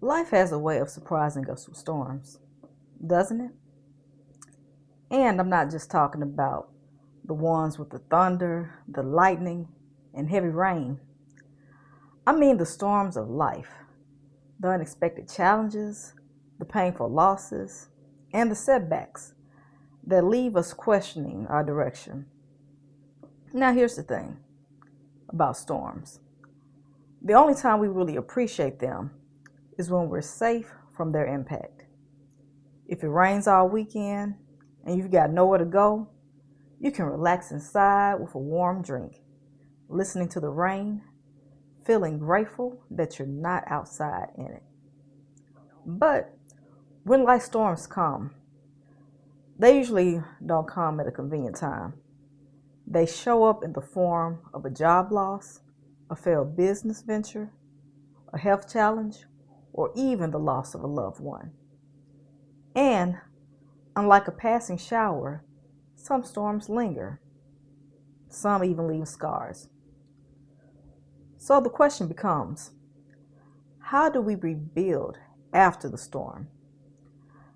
Life has a way of surprising us with storms, doesn't it? And I'm not just talking about the ones with the thunder, the lightning, and heavy rain. I mean the storms of life, the unexpected challenges, the painful losses, and the setbacks that leave us questioning our direction. Now, here's the thing about storms: the only time we really appreciate them is when we're safe from their impact. If it rains all weekend and you've got nowhere to go, you can relax inside with a warm drink, listening to the rain, feeling grateful that you're not outside in it. But when life storms come, they usually don't come at a convenient time. They show up in the form of a job loss, a failed business venture, a health challenge, or even the loss of a loved one. And unlike a passing shower, some storms linger. Some even leave scars. So the question becomes, how do we rebuild after the storm?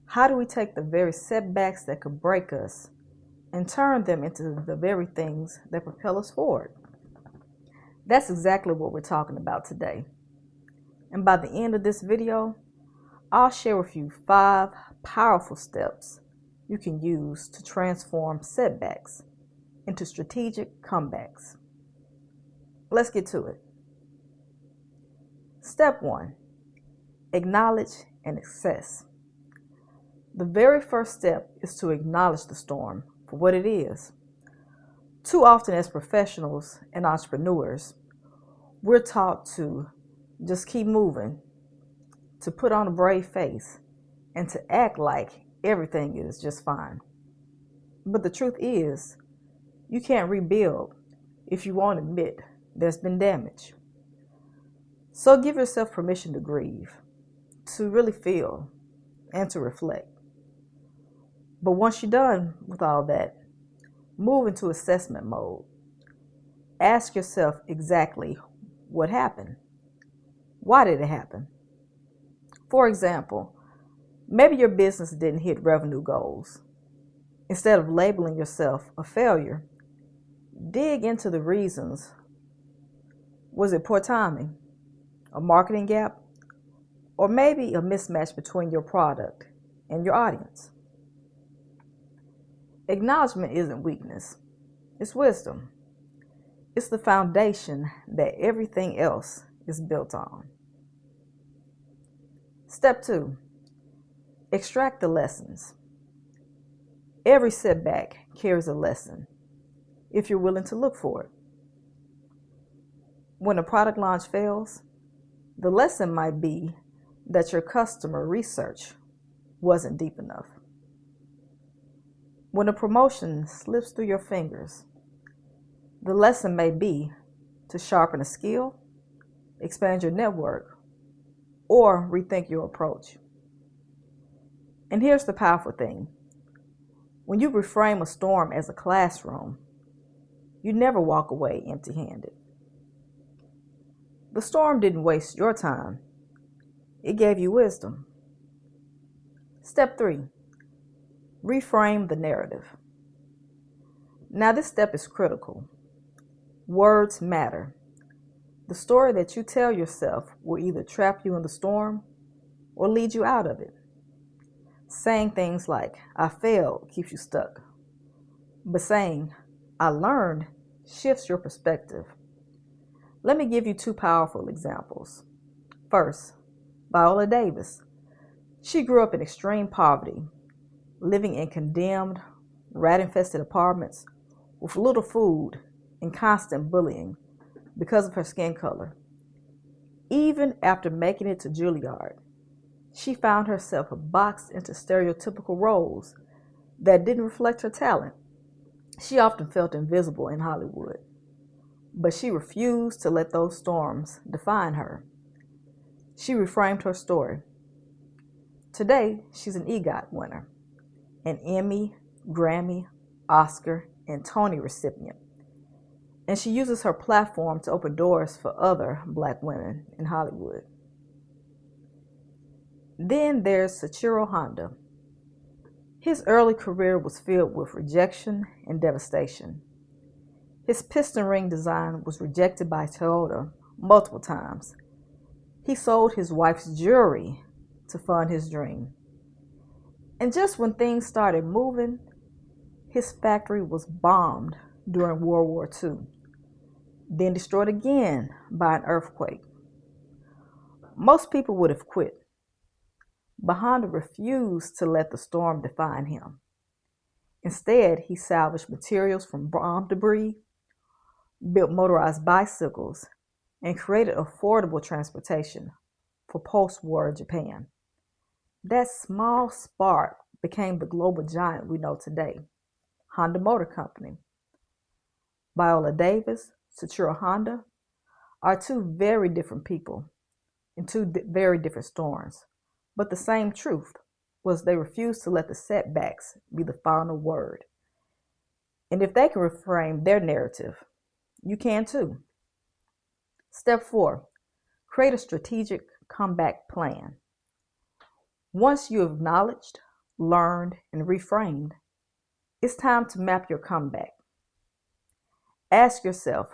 How do we take the very setbacks that could break us and turn them into the very things that propel us forward? That's exactly what we're talking about today. And by the end of this video, I'll share with you 5 powerful steps you can use to transform setbacks into strategic comebacks. Let's get to it. Step 1, acknowledge and assess. The very first step is to acknowledge the storm for what it is. Too often as professionals and entrepreneurs, we're taught to just keep moving, to put on a brave face, and to act like everything is just fine. But the truth is, you can't rebuild if you won't admit there's been damage. So give yourself permission to grieve, to really feel, and to reflect. But once you're done with all that, move into assessment mode. Ask yourself exactly what happened. Why did it happen? For example, maybe your business didn't hit revenue goals. Instead of labeling yourself a failure, dig into the reasons. Was it poor timing, a marketing gap, or maybe a mismatch between your product and your audience? Acknowledgement isn't weakness, it's wisdom. It's the foundation that everything else is built on. Step 2, extract the lessons. Every setback carries a lesson if you're willing to look for it. When a product launch fails, the lesson might be that your customer research wasn't deep enough. When a promotion slips through your fingers, the lesson may be to sharpen a skill, expand your network, or rethink your approach. And here's the powerful thing. When you reframe a storm as a classroom, you never walk away empty-handed. The storm didn't waste your time. It gave you wisdom. Step 3, reframe the narrative. Now this step is critical. Words matter. The story that you tell yourself will either trap you in the storm or lead you out of it. Saying things like, I failed, keeps you stuck. But saying, I learned, shifts your perspective. Let me give you 2 powerful examples. First, Viola Davis. She grew up in extreme poverty, living in condemned, rat-infested apartments with little food and constant bullying because of her skin color. Even after making it to Juilliard, she found herself boxed into stereotypical roles that didn't reflect her talent. She often felt invisible in Hollywood, but she refused to let those storms define her. She reframed her story. Today, she's an EGOT winner, an Emmy, Grammy, Oscar, and Tony recipient. And she uses her platform to open doors for other Black women in Hollywood. Then there's Sachiro Honda. His early career was filled with rejection and devastation. His piston ring design was rejected by Toyota multiple times. He sold his wife's jewelry to fund his dream. And just when things started moving, his factory was bombed during World War II, then destroyed again by an earthquake. Most people would have quit, but Honda refused to let the storm define him. Instead, he salvaged materials from bomb debris, built motorized bicycles, and created affordable transportation for post-war Japan. That small spark became the global giant we know today, Honda Motor Company. Viola Davis, Sachiro Honda are two very different people in two very different storms, but the same truth was they refused to let the setbacks be the final word. And if they can reframe their narrative, you can too. Step 4, create a strategic comeback plan. Once you have acknowledged, learned, and reframed, it's time to map your comeback. Ask yourself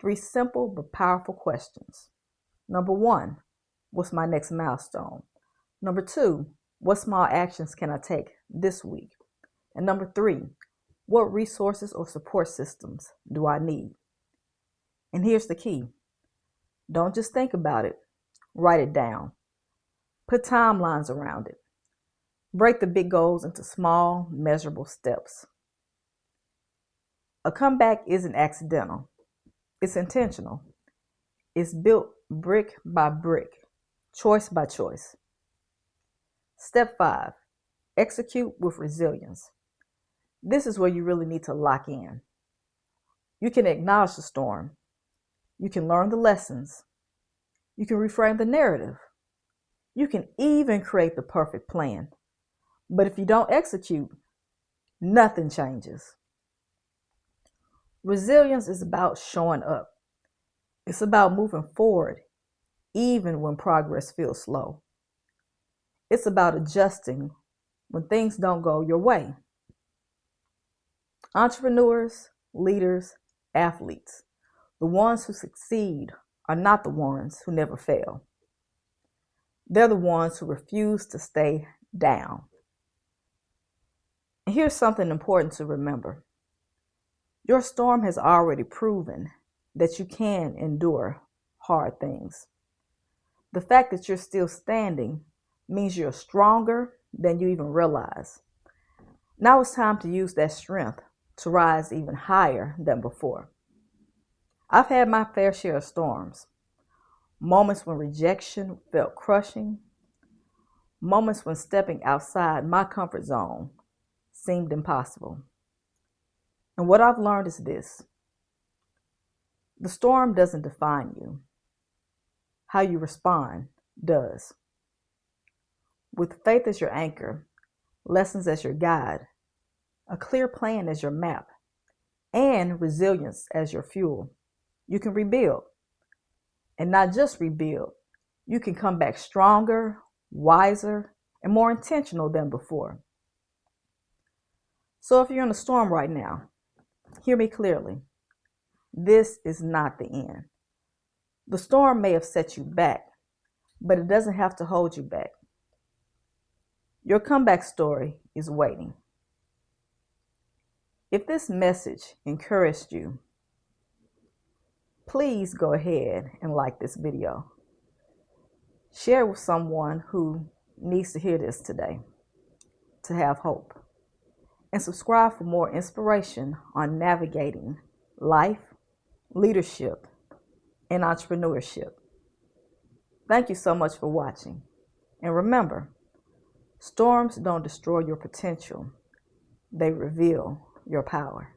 3 simple but powerful questions. Number 1, what's my next milestone? Number 2, what small actions can I take this week? And number 3, what resources or support systems do I need? And here's the key. Don't just think about it, write it down. Put timelines around it. Break the big goals into small, measurable steps. A comeback isn't accidental. It's intentional. It's built brick by brick, choice by choice. Step 5, execute with resilience. This is where you really need to lock in. You can acknowledge the storm. You can learn the lessons. You can reframe the narrative. You can even create the perfect plan. But if you don't execute, nothing changes. Resilience is about showing up. It's about moving forward, even when progress feels slow. It's about adjusting when things don't go your way. Entrepreneurs, leaders, athletes, the ones who succeed are not the ones who never fail. They're the ones who refuse to stay down. And here's something important to remember. Your storm has already proven that you can endure hard things. The fact that you're still standing means you're stronger than you even realize. Now it's time to use that strength to rise even higher than before. I've had my fair share of storms. Moments when rejection felt crushing. Moments when stepping outside my comfort zone seemed impossible. And what I've learned is this. The storm doesn't define you. How you respond does. With faith as your anchor, lessons as your guide, a clear plan as your map, and resilience as your fuel, you can rebuild. And not just rebuild, you can come back stronger, wiser, and more intentional than before. So if you're in a storm right now, hear me clearly. This is not the end. The storm may have set you back, but it doesn't have to hold you back. Your comeback story is waiting. If this message encouraged you, please go ahead and like this video. Share with someone who needs to hear this today to have hope. And subscribe for more inspiration on navigating life, leadership, and entrepreneurship. Thank you so much for watching. And remember, storms don't destroy your potential. They reveal your power.